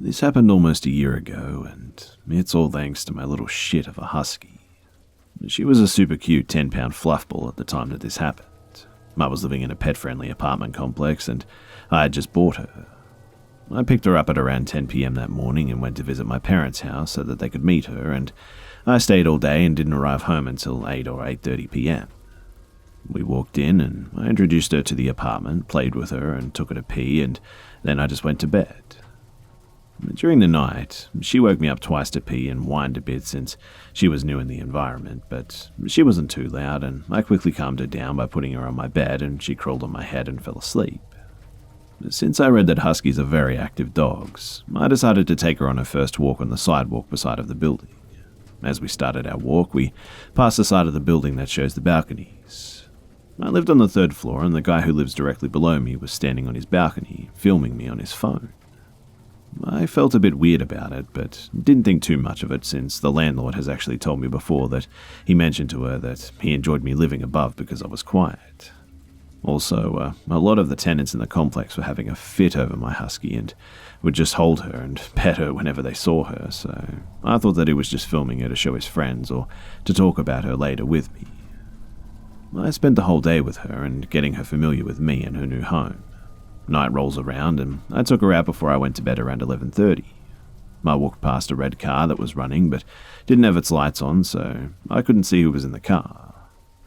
This happened almost a year ago, and it's all thanks to my little shit of a husky. She was a super cute 10-pound fluffball at the time that this happened. I was living in a pet-friendly apartment complex, and I had just bought her. I picked her up at around 10 p.m. that morning and went to visit my parents' house so that they could meet her, and I stayed all day and didn't arrive home until 8 or 8:30 p.m. We walked in, and I introduced her to the apartment, played with her, and took her to pee, and then I just went to bed. During the night, she woke me up twice to pee and whined a bit since she was new in the environment, but she wasn't too loud, and I quickly calmed her down by putting her on my bed, and she crawled on my head and fell asleep. Since I read that huskies are very active dogs, I decided to take her on her first walk on the sidewalk beside of the building. As we started our walk, we passed the side of the building that shows the balconies. I lived on the 3rd floor, and the guy who lives directly below me was standing on his balcony, filming me on his phone. I felt a bit weird about it, but didn't think too much of it since the landlord has actually told me before that he mentioned to her that he enjoyed me living above because I was quiet. Also, a lot of the tenants in the complex were having a fit over my husky and would just hold her and pet her whenever they saw her, so I thought that he was just filming her to show his friends or to talk about her later with me. I spent the whole day with her and getting her familiar with me and her new home. Night rolls around, and I took her out before I went to bed around 11:30. I walked past a red car that was running, but didn't have its lights on, so I couldn't see who was in the car.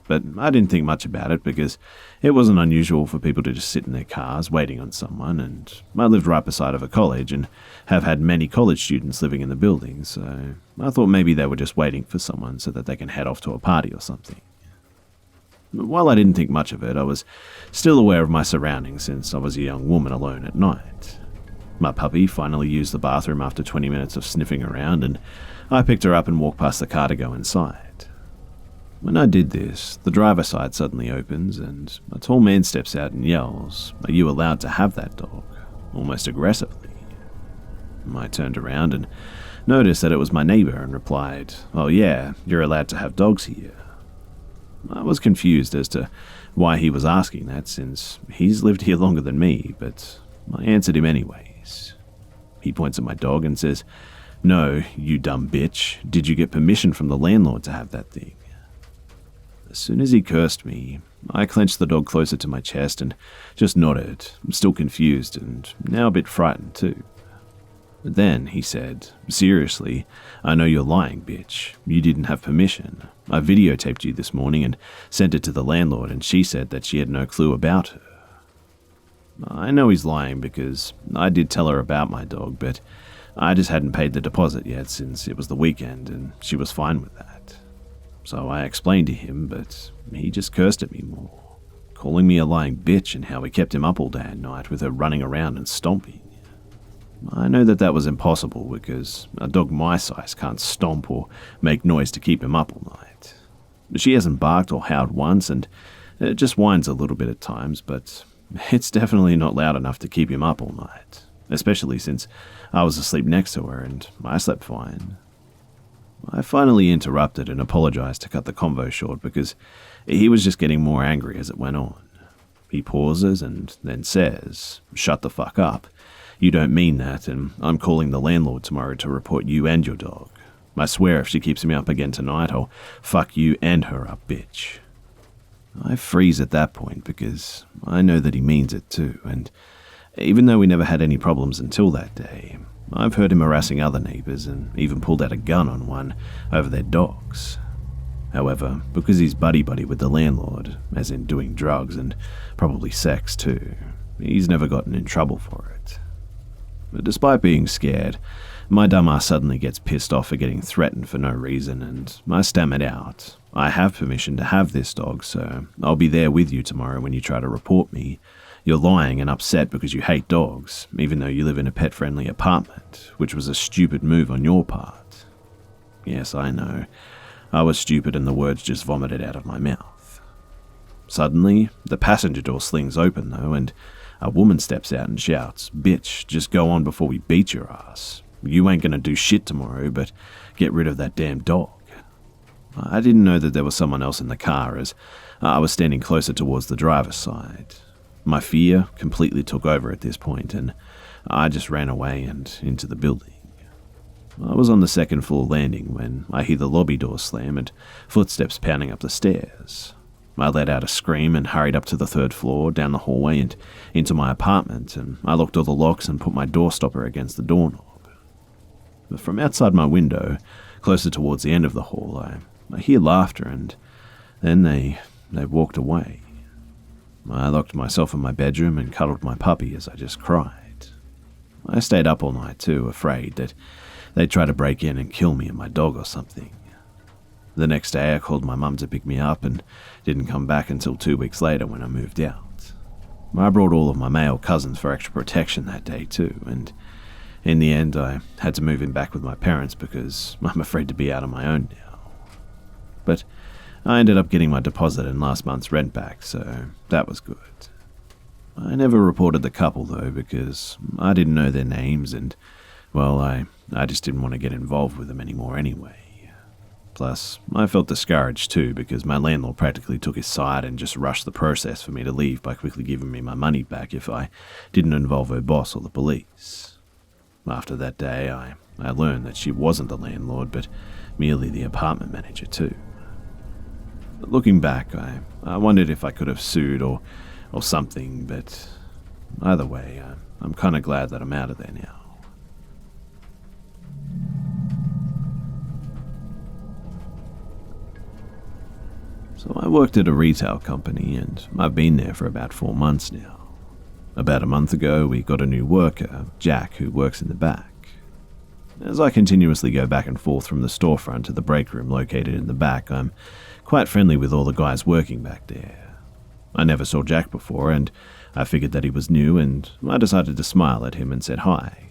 But I didn't think much about it because it wasn't unusual for people to just sit in their cars waiting on someone, and I lived right beside of a college and have had many college students living in the building, so I thought maybe they were just waiting for someone so that they can head off to a party or something. While I didn't think much of it, I was still aware of my surroundings since I was a young woman alone at night. My puppy finally used the bathroom after 20 minutes of sniffing around, and I picked her up and walked past the car to go inside. When I did this, the driver's side suddenly opens, and a tall man steps out and yells, "Are you allowed to have that dog?" almost aggressively. I turned around and noticed that it was my neighbor and replied, "Oh yeah, you're allowed to have dogs here." I was confused as to why he was asking that since he's lived here longer than me, but I answered him anyways. He points at my dog and says, "No, you dumb bitch, did you get permission from the landlord to have that thing?" As soon as he cursed me, I clenched the dog closer to my chest and just nodded, still confused and now a bit frightened too. Then he said, "Seriously, I know you're lying, bitch. You didn't have permission. I videotaped you this morning and sent it to the landlord, and she said that she had no clue about her." I know he's lying because I did tell her about my dog, but I just hadn't paid the deposit yet since it was the weekend and she was fine with that. So I explained to him, but he just cursed at me more, calling me a lying bitch and how we kept him up all day and night with her running around and stomping. I know that that was impossible because a dog my size can't stomp or make noise to keep him up all night. She hasn't barked or howled once, and it just whines a little bit at times, but it's definitely not loud enough to keep him up all night, especially since I was asleep next to her and I slept fine. I finally interrupted and apologized to cut the convo short because he was just getting more angry as it went on. He pauses and then says, "Shut the fuck up. You don't mean that, and I'm calling the landlord tomorrow to report you and your dog. I swear if she keeps me up again tonight, I'll fuck you and her up, bitch." I freeze at that point because I know that he means it too, and even though we never had any problems until that day, I've heard him harassing other neighbors and even pulled out a gun on one over their dogs. However, because he's buddy-buddy with the landlord, as in doing drugs and probably sex too, he's never gotten in trouble for it. But despite being scared, my dumbass suddenly gets pissed off for getting threatened for no reason, and I stammered out, "I have permission to have this dog, so I'll be there with you tomorrow when you try to report me. You're lying and upset because you hate dogs, even though you live in a pet-friendly apartment, which was a stupid move on your part." Yes, I know. I was stupid and the words just vomited out of my mouth. Suddenly, the passenger door slings open though, and a woman steps out and shouts, "Bitch, just go on before we beat your ass. You ain't gonna do shit tomorrow, but get rid of that damn dog." I didn't know that there was someone else in the car as I was standing closer towards the driver's side. My fear completely took over at this point, and I just ran away and into the building. I was on the second floor landing when I hear the lobby door slam and footsteps pounding up the stairs. I let out a scream and hurried up to the third floor, down the hallway and into my apartment, and I locked all the locks and put my door stopper against the doorknob. But from outside my window, closer towards the end of the hall, I hear laughter, and then they walked away. I locked myself in my bedroom and cuddled my puppy as I just cried. I stayed up all night too, afraid that they'd try to break in and kill me and my dog or something. The next day I called my mum to pick me up and didn't come back until 2 weeks later when I moved out. I brought all of my male cousins for extra protection that day too, and in the end I had to move in back with my parents because I'm afraid to be out on my own now. But I ended up getting my deposit and last month's rent back, so that was good. I never reported the couple though because I didn't know their names and, well, I just didn't want to get involved with them anymore anyway. Plus, I felt discouraged too because my landlord practically took his side and just rushed the process for me to leave by quickly giving me my money back if I didn't involve her boss or the police. After that day, I learned that she wasn't the landlord but merely the apartment manager too. Looking back, I wondered if I could have sued or something, but either way, I'm kind of glad that I'm out of there now. So I worked at a retail company and I've been there for about 4 months now. About a month ago, we got a new worker, Jack, who works in the back. As I continuously go back and forth from the storefront to the break room located in the back, I'm quite friendly with all the guys working back there. I never saw Jack before and I figured that he was new and I decided to smile at him and said hi.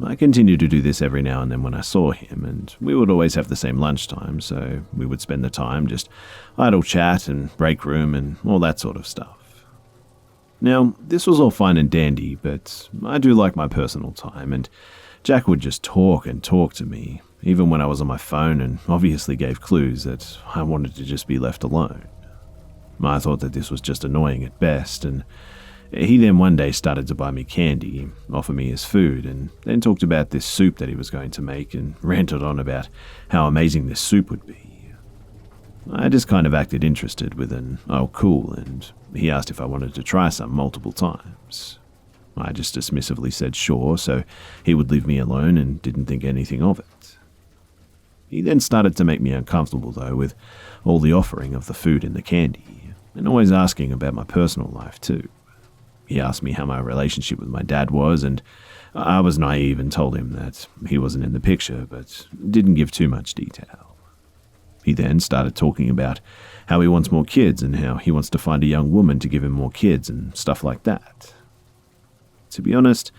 I continued to do this every now and then when I saw him, and we would always have the same lunchtime, so we would spend the time just idle chat and break room and all that sort of stuff. Now, this was all fine and dandy, but I do like my personal time, and Jack would just talk and talk to me, even when I was on my phone, and obviously gave clues that I wanted to just be left alone. I thought that this was just annoying at best, and he then one day started to buy me candy, offer me his food, and then talked about this soup that he was going to make and ranted on about how amazing this soup would be. I just kind of acted interested with an "oh cool," and he asked if I wanted to try some multiple times. I just dismissively said sure, so he would leave me alone and didn't think anything of it. He then started to make me uncomfortable though with all the offering of the food and the candy, and always asking about my personal life too. He asked me how my relationship with my dad was, and I was naive and told him that he wasn't in the picture, but didn't give too much detail. He then started talking about how he wants more kids and how he wants to find a young woman to give him more kids and stuff like that. To be honest,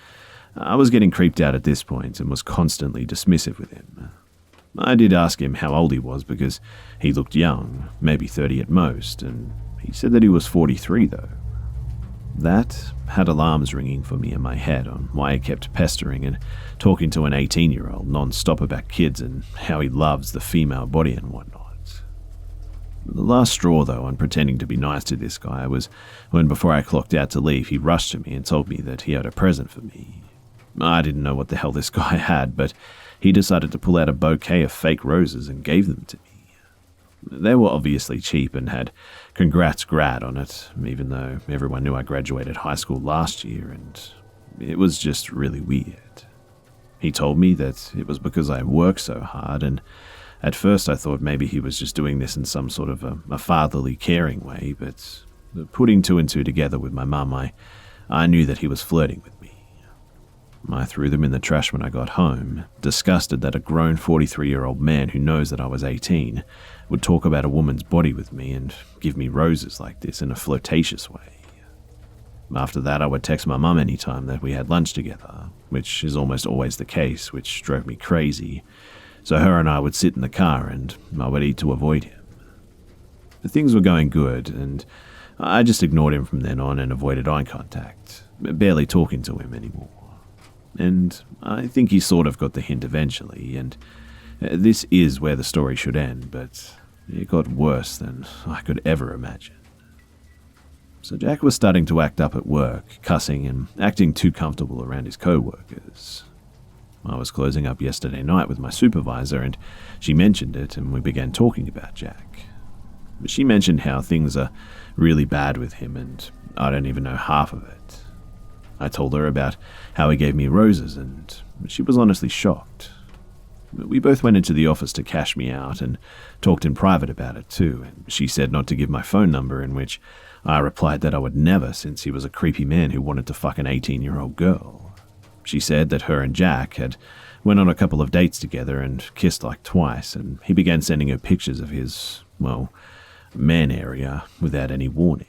I was getting creeped out at this point and was constantly dismissive with him. I did ask him how old he was because he looked young, maybe 30 at most, and he said that he was 43 though. That had alarms ringing for me in my head on why he kept pestering and talking to an 18-year-old non-stop about kids and how he loves the female body and whatnot. The last straw, though, on pretending to be nice to this guy was when, before I clocked out to leave, he rushed to me and told me that he had a present for me. I didn't know what the hell this guy had, but he decided to pull out a bouquet of fake roses and gave them to me. They were obviously cheap and had "Congrats grad" on it, even though everyone knew I graduated high school last year, and it was just really weird. He told me that it was because I worked so hard, and at first I thought maybe he was just doing this in some sort of a fatherly, caring way, but putting two and two together with my mum, I knew that he was flirting with me. I threw them in the trash when I got home, disgusted that a grown 43-year-old man who knows that I was 18 would talk about a woman's body with me and give me roses like this in a flirtatious way. After that, I would text my mum anytime that we had lunch together, which is almost always the case, which drove me crazy, so her and I would sit in the car and I would eat to avoid him. But things were going good, and I just ignored him from then on and avoided eye contact, barely talking to him anymore. And I think he sort of got the hint eventually, and this is where the story should end, but it got worse than I could ever imagine. So Jack was starting to act up at work, cussing and acting too comfortable around his co-workers. I was closing up yesterday night with my supervisor and she mentioned it and we began talking about Jack. But she mentioned how things are really bad with him and I don't even know half of it. I told her about how he gave me roses and she was honestly shocked. We both went into the office to cash me out and talked in private about it too, and she said not to give my phone number, in which I replied that I would never, since he was a creepy man who wanted to fuck an 18-year-old girl. She said that her and Jack had went on a couple of dates together and kissed like twice, and he began sending her pictures of his, man area without any warning.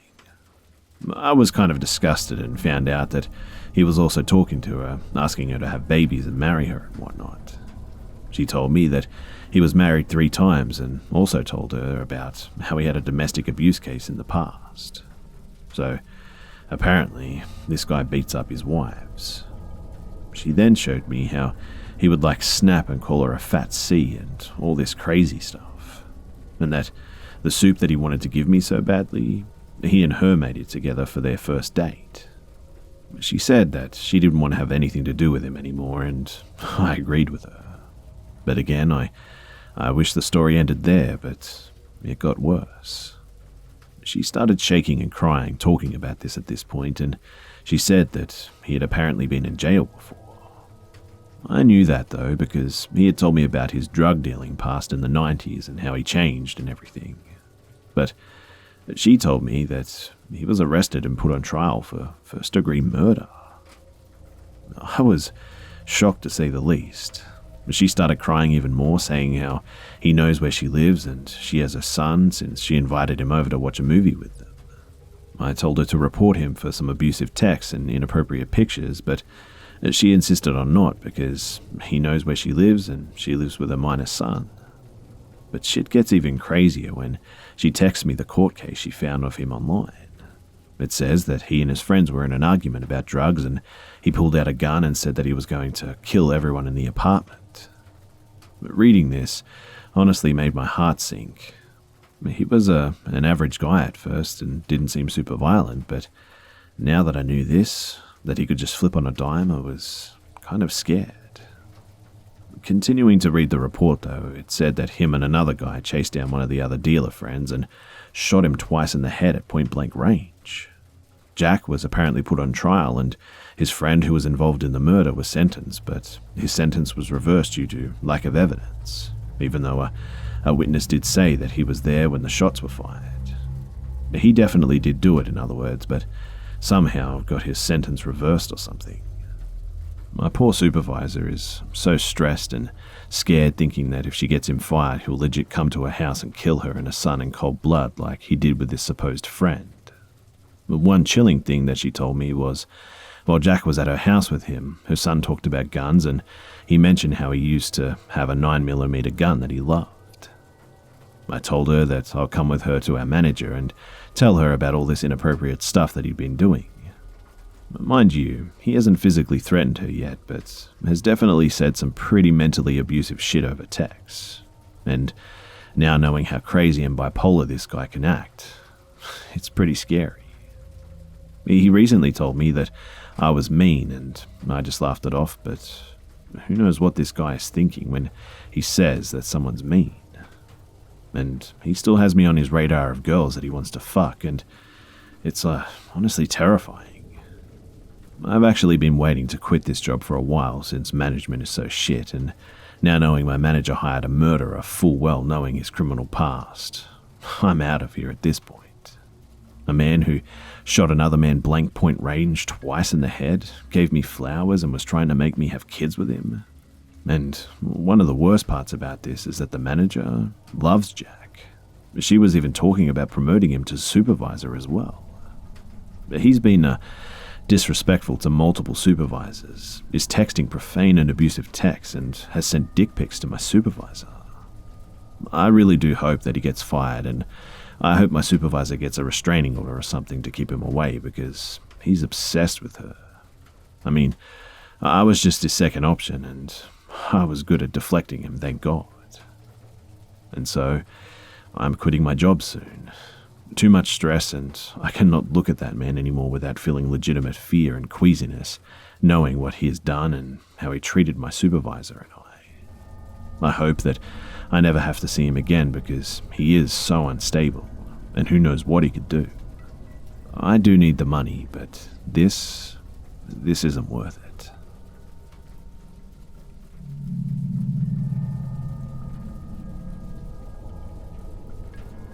I was kind of disgusted and found out that he was also talking to her, asking her to have babies and marry her and whatnot. She told me that he was married 3 times and also told her about how he had a domestic abuse case in the past. So, apparently, this guy beats up his wives. She then showed me how he would snap and call her a fat C and all this crazy stuff. And that the soup that he wanted to give me so badly, he and her made it together for their first date. She said that she didn't want to have anything to do with him anymore, and I agreed with her. But again, I wish the story ended there, but it got worse. She started shaking and crying, talking about this at this point, and she said that he had apparently been in jail before. I knew that, though, because he had told me about his drug dealing past in the 90s and how he changed and everything. But she told me that he was arrested and put on trial for first-degree murder. I was shocked to say the least. She started crying even more, saying how he knows where she lives and she has a son since she invited him over to watch a movie with them. I told her to report him for some abusive texts and inappropriate pictures, but she insisted on not because he knows where she lives and she lives with a minor son. But shit gets even crazier when she texts me the court case she found of him online. It says that he and his friends were in an argument about drugs and he pulled out a gun and said that he was going to kill everyone in the apartment. But reading this honestly made my heart sink. He was an average guy at first and didn't seem super violent, but now that I knew this, that he could just flip on a dime, I was kind of scared. Continuing to read the report, though, it said that him and another guy chased down one of the other dealer friends and shot him twice in the head at point-blank range. Jack was apparently put on trial, and his friend who was involved in the murder was sentenced, but his sentence was reversed due to lack of evidence, even though a witness did say that he was there when the shots were fired. He definitely did do it, in other words, but somehow got his sentence reversed or something. My poor supervisor is so stressed and scared, thinking that if she gets him fired, he'll legit come to her house and kill her and her son in cold blood like he did with his supposed friend. But one chilling thing that she told me was, while Jack was at her house with him, her son talked about guns and he mentioned how he used to have a 9mm gun that he loved. I told her that I'll come with her to our manager and tell her about all this inappropriate stuff that he'd been doing. Mind you, he hasn't physically threatened her yet, but has definitely said some pretty mentally abusive shit over text. And now knowing how crazy and bipolar this guy can act, it's pretty scary. He recently told me that I was mean and I just laughed it off, but who knows what this guy is thinking when he says that someone's mean. And he still has me on his radar of girls that he wants to fuck, and it's honestly terrifying. I've actually been waiting to quit this job for a while since management is so shit, and now knowing my manager hired a murderer full well knowing his criminal past, I'm out of here at this point. A man who shot another man blank point range twice in the head, gave me flowers and was trying to make me have kids with him. And one of the worst parts about this is that the manager loves Jack. She was even talking about promoting him to supervisor as well. He's been disrespectful to multiple supervisors, is texting profane and abusive texts, and has sent dick pics to my supervisor. I really do hope that he gets fired, and I hope my supervisor gets a restraining order or something to keep him away, because he's obsessed with her. I mean, I was just his second option, and I was good at deflecting him, thank God. And so, I'm quitting my job soon. Too much stress, and I cannot look at that man anymore without feeling legitimate fear and queasiness, knowing what he has done and how he treated my supervisor and I. I hope that I never have to see him again because he is so unstable, and who knows what he could do. I do need the money, but this isn't worth it.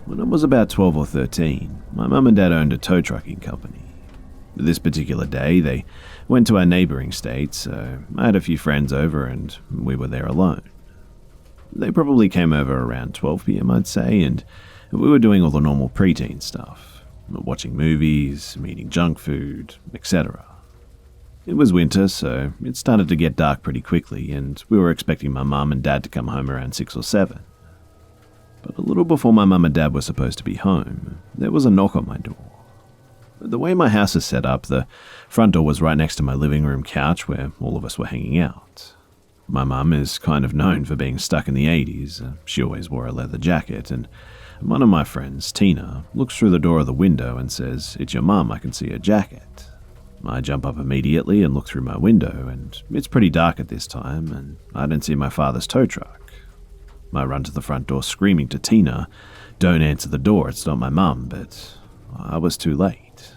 When I was about 12 or 13, my mum and dad owned a tow trucking company. This particular day, they went to our neighbouring state, so I had a few friends over and we were there alone. They probably came over around 12 p.m, I'd say, and we were doing all the normal preteen stuff. Watching movies, eating junk food, etc. It was winter, so it started to get dark pretty quickly, and we were expecting my mum and dad to come home around 6 or 7. But a little before my mum and dad were supposed to be home, there was a knock on my door. The way my house is set up, the front door was right next to my living room couch where all of us were hanging out. My mum is kind of known for being stuck in the 80s. She always wore a leather jacket, and one of my friends, Tina, looks through the door of the window and says, "It's your mum, I can see her jacket." I jump up immediately and look through my window, and it's pretty dark at this time, and I don't see my father's tow truck. I run to the front door screaming to Tina, "Don't answer the door, it's not my mum," but I was too late.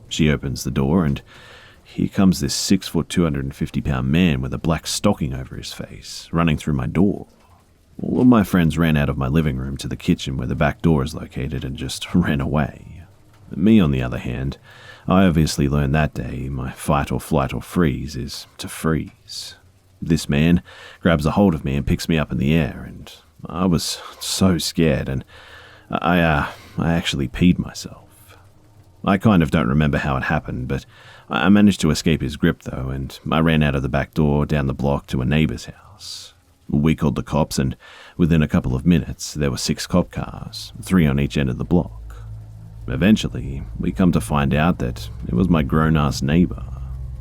She opens the door, and here comes this 6-foot, 250-pound man with a black stocking over his face, running through my door. All of my friends ran out of my living room to the kitchen where the back door is located and just ran away. Me, on the other hand, I obviously learned that day my fight or flight or freeze is to freeze. This man grabs a hold of me and picks me up in the air, and I was so scared, and I actually peed myself. I kind of don't remember how it happened, but I managed to escape his grip though, and I ran out of the back door down the block to a neighbour's house. We called the cops, and within a couple of minutes there were 6 cop cars, 3 on each end of the block. Eventually, we come to find out that it was my grown-ass neighbour.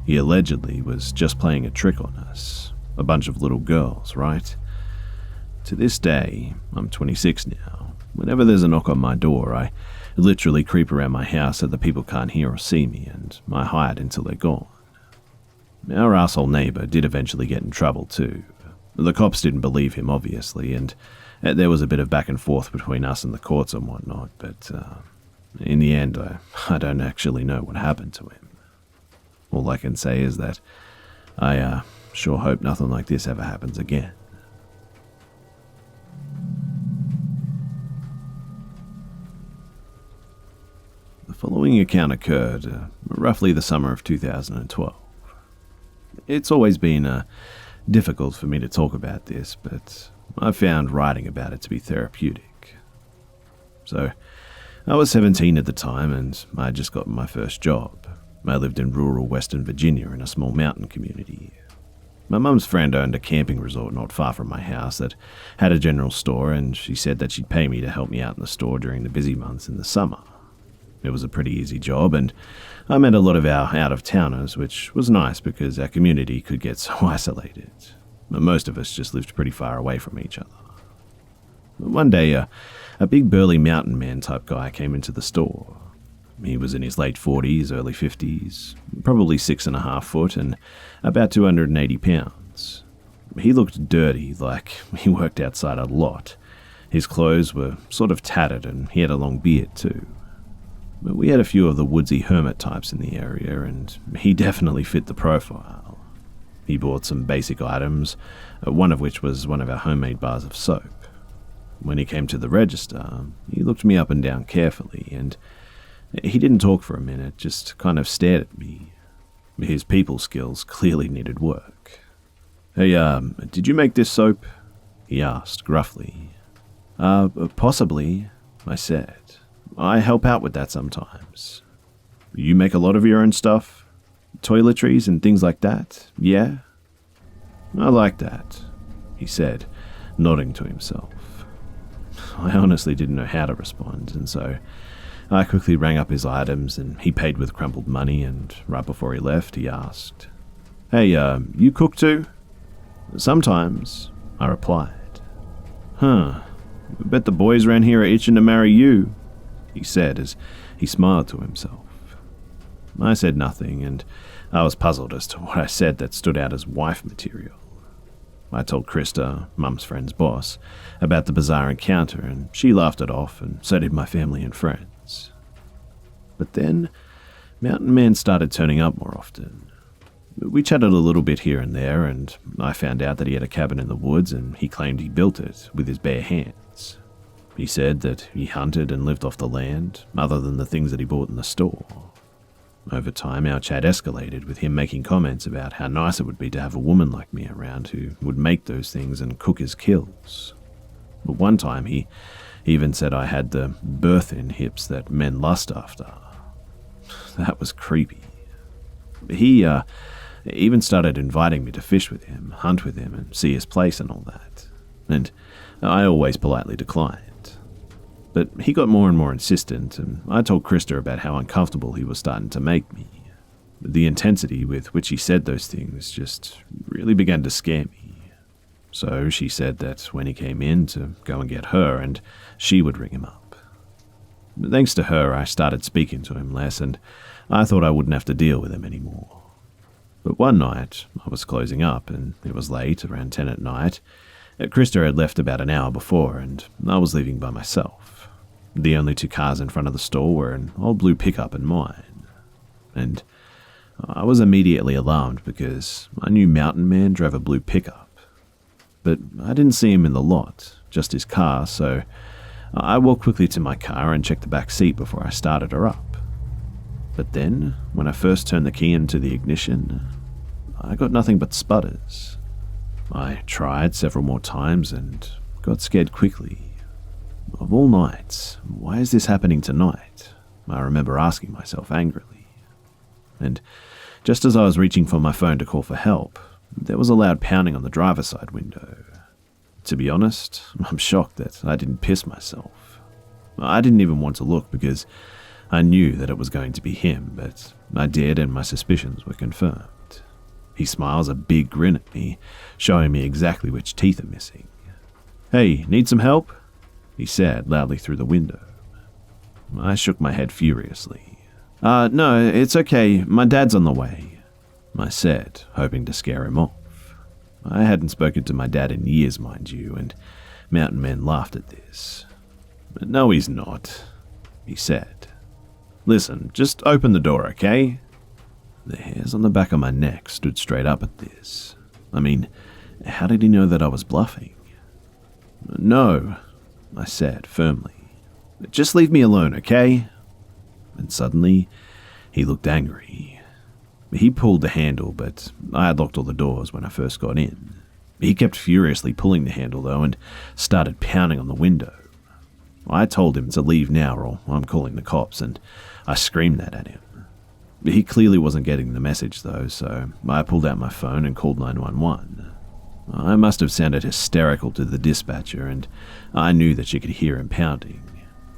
He allegedly was just playing a trick on us. A bunch of little girls, right? To this day, I'm 26 now. Whenever there's a knock on my door, I literally creep around my house so that people can't hear or see me, and I hide until they're gone. Our asshole neighbour did eventually get in trouble too. The cops didn't believe him, obviously, and there was a bit of back and forth between us and the courts and whatnot, but in the end, I don't actually know what happened to him. All I can say is that I sure hope nothing like this ever happens again. The following account occurred roughly the summer of 2012. It's always been difficult for me to talk about this, but I found writing about it to be therapeutic. So, I was 17 at the time, and I had just gotten my first job. I lived in rural Western Virginia in a small mountain community. My mum's friend owned a camping resort not far from my house that had a general store, and she said that she'd pay me to help me out in the store during the busy months in the summer. It was a pretty easy job, and I met a lot of our out-of-towners, which was nice because our community could get so isolated. Most of us just lived pretty far away from each other. One day, a big burly mountain man type guy came into the store. He was in his late 40s, early 50s, probably 6.5 foot and about 280 pounds. He looked dirty, like he worked outside a lot. His clothes were sort of tattered and he had a long beard too. But we had a few of the woodsy hermit types in the area, and he definitely fit the profile. He bought some basic items, one of which was one of our homemade bars of soap. When he came to the register, he looked me up and down carefully, and he didn't talk for a minute, just kind of stared at me. His people skills clearly needed work. "Hey, did you make this soap?" he asked gruffly. Possibly," I said. "I help out with that sometimes." "You make a lot of your own stuff? Toiletries and things like that, yeah?" "I like that," he said, nodding to himself. I honestly didn't know how to respond, and so I quickly rang up his items, and he paid with crumpled money, and right before he left, he asked, "Hey, you cook too?" "Sometimes," I replied. "Huh, bet the boys around here are itching to marry you." he said as he smiled to himself. I said nothing, and I was puzzled as to what I said that stood out as wife material. I told Krista, Mum's friend's boss, about the bizarre encounter, and she laughed it off, and so did my family and friends. But then, Mountain Man started turning up more often. We chatted a little bit here and there, and I found out that he had a cabin in the woods, and he claimed he built it with his bare hands. He said that he hunted and lived off the land, other than the things that he bought in the store. Over time, our chat escalated, with him making comments about how nice it would be to have a woman like me around who would make those things and cook his kills. But one time, he even said I had the birth-in hips that men lust after. That was creepy. He even started inviting me to fish with him, hunt with him, and see his place and all that. And I always politely declined. But he got more and more insistent, and I told Krista about how uncomfortable he was starting to make me. The intensity with which he said those things just really began to scare me. So she said that when he came in to go and get her, and she would ring him up. Thanks to her, I started speaking to him less, and I thought I wouldn't have to deal with him anymore. But one night, I was closing up, and it was late, around 10 at night. Krista had left about an hour before, and I was leaving by myself. The only two cars in front of the store were an old blue pickup and mine. And I was immediately alarmed because I knew Mountain Man drove a blue pickup. But I didn't see him in the lot, just his car, so I walked quickly to my car and checked the back seat before I started her up. But then, when I first turned the key into the ignition, I got nothing but sputters. I tried several more times and got scared quickly. Of all nights, why is this happening tonight? I remember asking myself angrily. And just as I was reaching for my phone to call for help, there was a loud pounding on the driver's side window. To be honest, I'm shocked that I didn't piss myself. I didn't even want to look because I knew that it was going to be him, but I did, and my suspicions were confirmed. He smiles a big grin at me, showing me exactly which teeth are missing. "Hey, need some help?" he said loudly through the window. I shook my head furiously. No, it's okay, my dad's on the way," I said, hoping to scare him off. I hadn't spoken to my dad in years, mind you, and Mountain Man laughed at this. "No, he's not," he said. "Listen, just open the door, okay?" The hairs on the back of my neck stood straight up at this. I mean, how did he know that I was bluffing? "No," I said firmly. "Just leave me alone, okay?" And suddenly, he looked angry. He pulled the handle, but I had locked all the doors when I first got in. He kept furiously pulling the handle, though, and started pounding on the window. I told him to leave now or I'm calling the cops, and I screamed that at him. He clearly wasn't getting the message, though, so I pulled out my phone and called 911. I must have sounded hysterical to the dispatcher, and I knew that she could hear him pounding.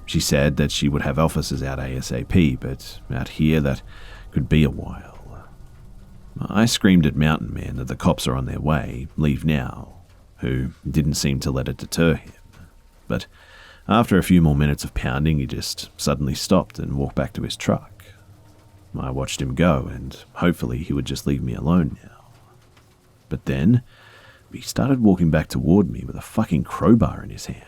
She said that she would have officers out ASAP, but out here that could be a while. I screamed at Mountain Man that the cops are on their way, leave now, who didn't seem to let it deter him. But after a few more minutes of pounding, he just suddenly stopped and walked back to his truck. I watched him go, and hopefully he would just leave me alone now. But then, he started walking back toward me with a fucking crowbar in his hand.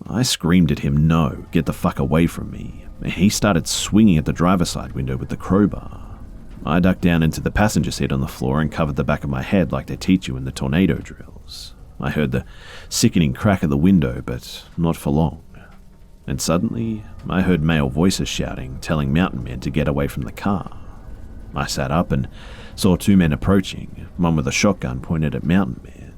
I screamed at him, "No, get the fuck away from me," and he started swinging at the driver's side window with the crowbar. I ducked down into the passenger seat on the floor and covered the back of my head like they teach you in the tornado drills. I heard the sickening crack of the window, but not for long. And suddenly, I heard male voices shouting, telling Mountain Man to get away from the car. I sat up and saw two men approaching, one with a shotgun pointed at Mountain Man.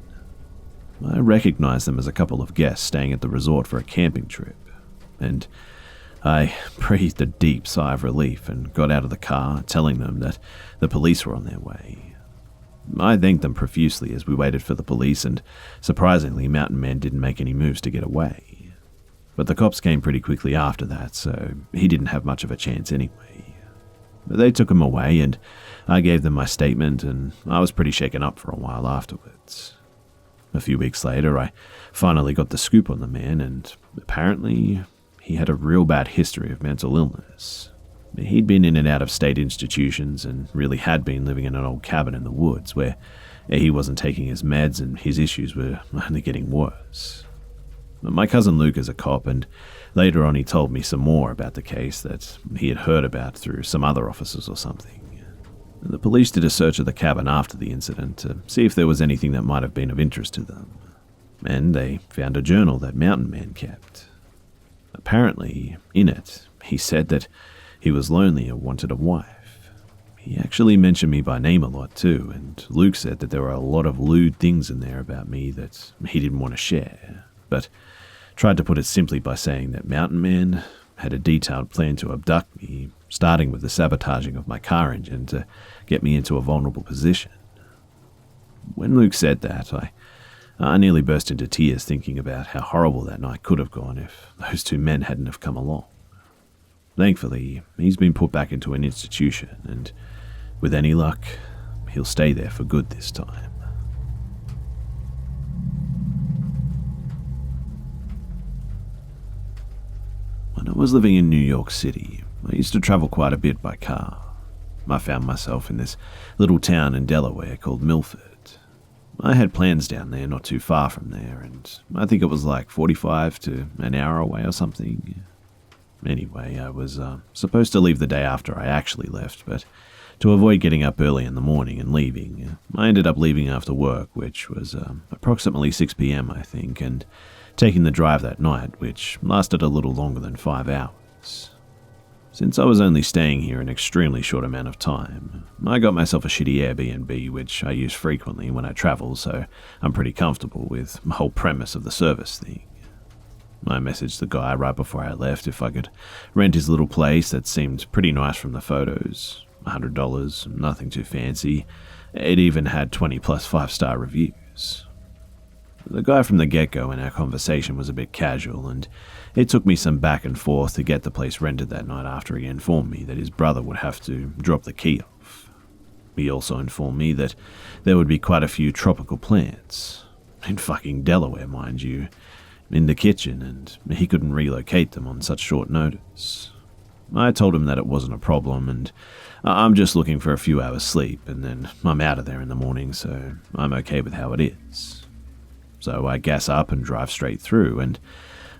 I recognized them as a couple of guests staying at the resort for a camping trip, and I breathed a deep sigh of relief and got out of the car, telling them that the police were on their way. I thanked them profusely as we waited for the police, and surprisingly, Mountain Man didn't make any moves to get away. But the cops came pretty quickly after that, so he didn't have much of a chance anyway. They took him away, and I gave them my statement, and I was pretty shaken up for a while afterwards. A few weeks later, I finally got the scoop on the man, and apparently he had a real bad history of mental illness. He'd been in and out of state institutions and really had been living in an old cabin in the woods where he wasn't taking his meds and his issues were only getting worse. My cousin Luke is a cop, and later on he told me some more about the case that he had heard about through some other officers or something. The police did a search of the cabin after the incident to see if there was anything that might have been of interest to them, and they found a journal that Mountain Man kept. Apparently, in it, he said that he was lonely and wanted a wife. He actually mentioned me by name a lot too, and Luke said that there were a lot of lewd things in there about me that he didn't want to share, but tried to put it simply by saying that Mountain Man had a detailed plan to abduct me, starting with the sabotaging of my car engine to get me into a vulnerable position. When Luke said that, I nearly burst into tears thinking about how horrible that night could have gone if those two men hadn't have come along. Thankfully, he's been put back into an institution, and with any luck, he'll stay there for good this time. When I was living in New York City, I used to travel quite a bit by car. I found myself in this little town in Delaware called Milford. I had plans down there not too far from there, and I think it was like 45 to an hour away or something. Anyway, I was supposed to leave the day after I actually left, but to avoid getting up early in the morning and leaving, I ended up leaving after work, which was approximately 6 p.m. I think, and taking the drive that night, which lasted a little longer than 5 hours. Since I was only staying here an extremely short amount of time, I got myself a shitty Airbnb, which I use frequently when I travel, so I'm pretty comfortable with the whole premise of the service thing. I messaged the guy right before I left if I could rent his little place that seemed pretty nice from the photos. $100, nothing too fancy. It even had 20 plus 5-star reviews. The guy from the get-go in our conversation was a bit casual, and it took me some back and forth to get the place rented that night after he informed me that his brother would have to drop the key off. He also informed me that there would be quite a few tropical plants, in fucking Delaware, mind you, in the kitchen, and he couldn't relocate them on such short notice. I told him that it wasn't a problem, and I'm just looking for a few hours sleep, and then I'm out of there in the morning, so I'm okay with how it is. So I gas up and drive straight through, and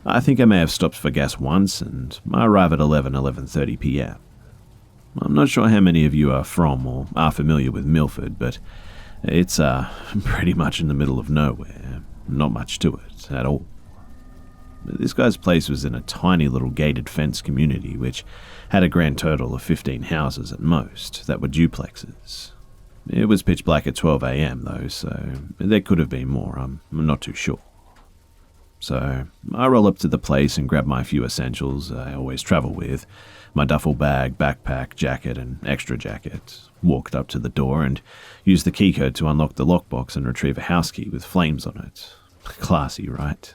I think I may have stopped for gas once, and I arrive at 11:30 p.m. I'm not sure how many of you are from or are familiar with Milford, but it's pretty much in the middle of nowhere. Not much to it at all. This guy's place was in a tiny little gated fence community which had a grand total of 15 houses at most that were duplexes. It was pitch black at 12 a.m. though, so there could have been more, I'm not too sure. So I roll up to the place and grab my few essentials I always travel with, my duffel bag, backpack, jacket and extra jacket, walked up to the door and used the keycode to unlock the lockbox and retrieve a house key with flames on it. Classy, right?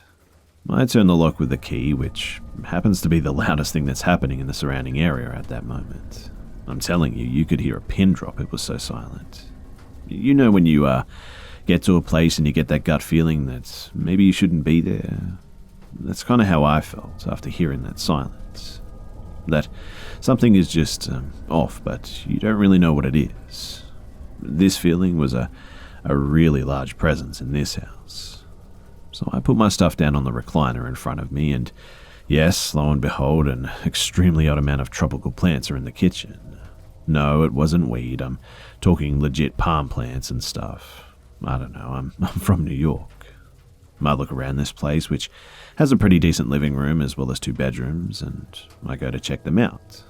I turn the lock with the key, which happens to be the loudest thing that's happening in the surrounding area at that moment. I'm telling you, you could hear a pin drop, it was so silent. You know when you get to a place and you get that gut feeling that maybe you shouldn't be there? That's kind of how I felt after hearing that silence. That something is just off, but you don't really know what it is. This feeling was a really large presence in this house. So I put my stuff down on the recliner in front of me, and yes, lo and behold, an extremely odd amount of tropical plants are in the kitchen. No, it wasn't weed. I'm talking legit palm plants and stuff. I don't know, I'm from New York. I look around this place, which has a pretty decent living room as well as 2 bedrooms, and I go to check them out.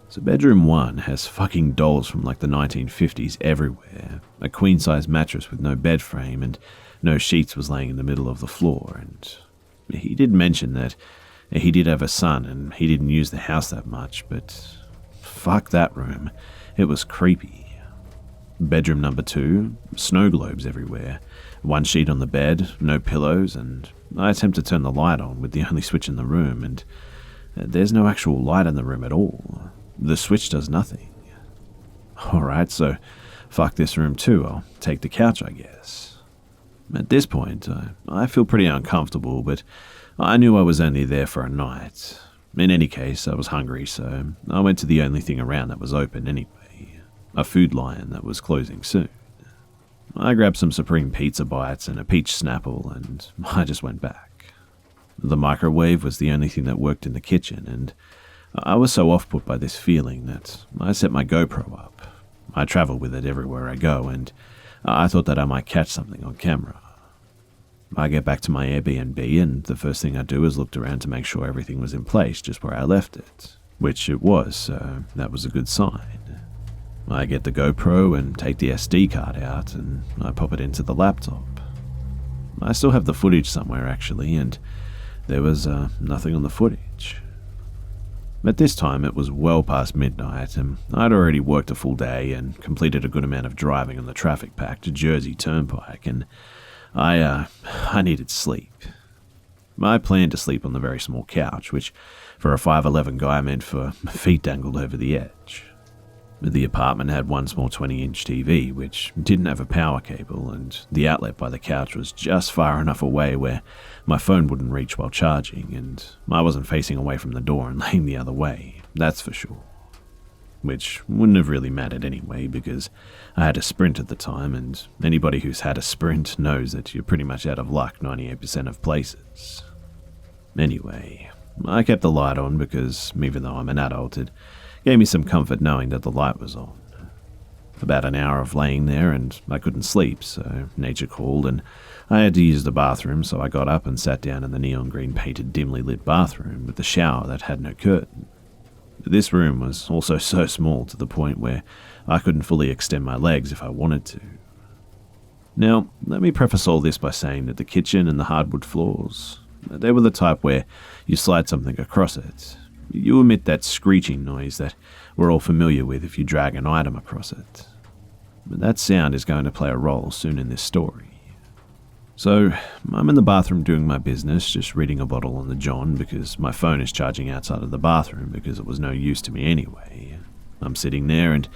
So bedroom 1 has fucking dolls from like the 1950s everywhere, a queen-size mattress with no bed frame, and no sheets was laying in the middle of the floor, and he did mention that he did have a son and he didn't use the house that much, but fuck that room, it was creepy. Bedroom number 2, snow globes everywhere, 1 sheet on the bed, no pillows, and I attempt to turn the light on with the only switch in the room, and there's no actual light in the room at all. The switch does nothing. Alright, so fuck this room too, I'll take the couch I guess. At this point, I feel pretty uncomfortable, but I knew I was only there for a night. In any case, I was hungry, so I went to the only thing around that was open anyway, a Food Lion that was closing soon. I grabbed some Supreme Pizza Bites and a peach Snapple, and I just went back. The microwave was the only thing that worked in the kitchen, and I was so off-put by this feeling that I set my GoPro up. I travel with it everywhere I go, and I thought that I might catch something on camera. I get back to my Airbnb, and the first thing I do is look around to make sure everything was in place just where I left it, which it was, so that was a good sign. I get the GoPro and take the SD card out, and I pop it into the laptop. I still have the footage somewhere, actually, and there was nothing on the footage. At this time, it was well past midnight, and I'd already worked a full day and completed a good amount of driving on the traffic-packed Jersey Turnpike, and I needed sleep. I planned to sleep on the very small couch, which for a 5'11" guy meant for feet dangled over the edge. The apartment had one small 20-inch TV, which didn't have a power cable, and the outlet by the couch was just far enough away where my phone wouldn't reach while charging, and I wasn't facing away from the door and laying the other way, that's for sure. Which wouldn't have really mattered anyway, because I had a Sprint at the time, and anybody who's had a Sprint knows that you're pretty much out of luck 98% of places. Anyway, I kept the light on because, even though I'm an adult, it gave me some comfort knowing that the light was on. About an hour of laying there and I couldn't sleep, so nature called and I had to use the bathroom, so I got up and sat down in the neon green painted dimly lit bathroom with the shower that had no curtain. This room was also so small to the point where I couldn't fully extend my legs if I wanted to. Now, let me preface all this by saying that the kitchen and the hardwood floors, they were the type where you slide something across it. You emit that screeching noise that we're all familiar with if you drag an item across it. But that sound is going to play a role soon in this story. So, I'm in the bathroom doing my business, just reading a bottle on the John because my phone is charging outside of the bathroom because it was no use to me anyway. I'm sitting there and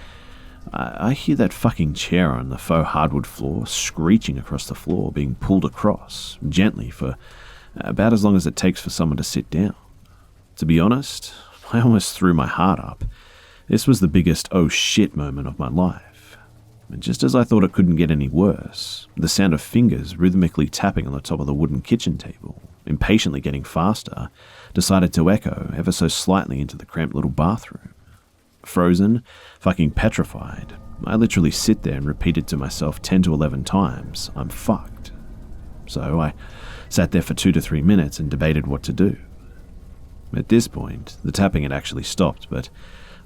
I hear that fucking chair on the faux hardwood floor screeching across the floor, being pulled across, gently, for about as long as it takes for someone to sit down. To be honest, I almost threw my heart up. This was the biggest oh shit moment of my life. And just as I thought it couldn't get any worse, the sound of fingers rhythmically tapping on the top of the wooden kitchen table, impatiently getting faster, decided to echo ever so slightly into the cramped little bathroom. Frozen, fucking petrified, I literally sit there and repeated to myself 10 to 11 times, I'm fucked. So I sat there for 2 to 3 minutes and debated what to do. At this point, the tapping had actually stopped, but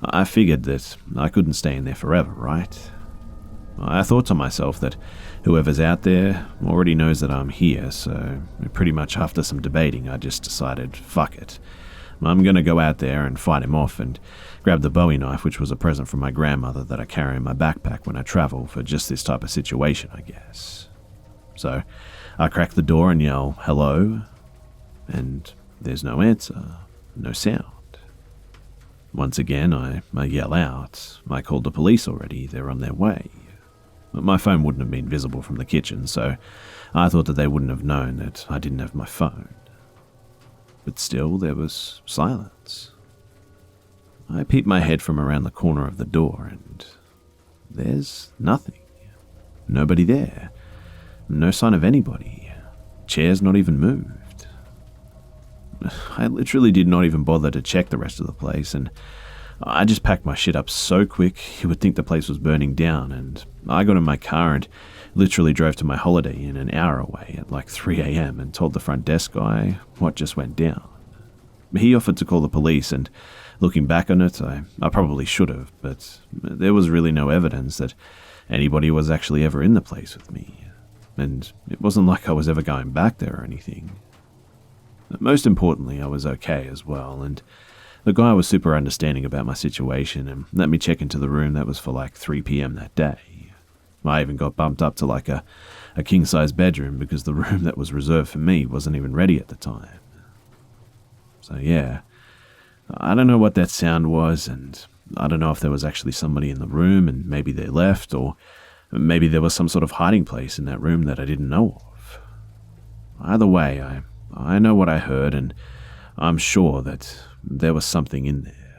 I figured that I couldn't stay in there forever, right? I thought to myself that whoever's out there already knows that I'm here, so pretty much after some debating, I just decided, fuck it. I'm going to go out there and fight him off and grab the Bowie knife, which was a present from my grandmother that I carry in my backpack when I travel for just this type of situation, I guess. So I crack the door and yell, hello, and there's no answer, no sound. Once again, I yell out. I called the police already, they're on their way. My phone wouldn't have been visible from the kitchen, so I thought that they wouldn't have known that I didn't have my phone. But still, there was silence. I peeped my head from around the corner of the door, and there's nothing. Nobody there. No sign of anybody. Chairs not even moved. I literally did not even bother to check the rest of the place, and I just packed my shit up so quick you would think the place was burning down, and I got in my car and literally drove to my Holiday Inn an hour away at like 3 a.m. and told the front desk guy what just went down. He offered to call the police, and looking back on it, I probably should have, but there was really no evidence that anybody was actually ever in the place with me, and it wasn't like I was ever going back there or anything. Most importantly, I was okay as well, and the guy was super understanding about my situation and let me check into the room that was for like 3 p.m. that day. I even got bumped up to like a king-size bedroom because the room that was reserved for me wasn't even ready at the time. So yeah, I don't know what that sound was, and I don't know if there was actually somebody in the room and maybe they left, or maybe there was some sort of hiding place in that room that I didn't know of. Either way, I I know what I heard, and I'm sure that there was something in there.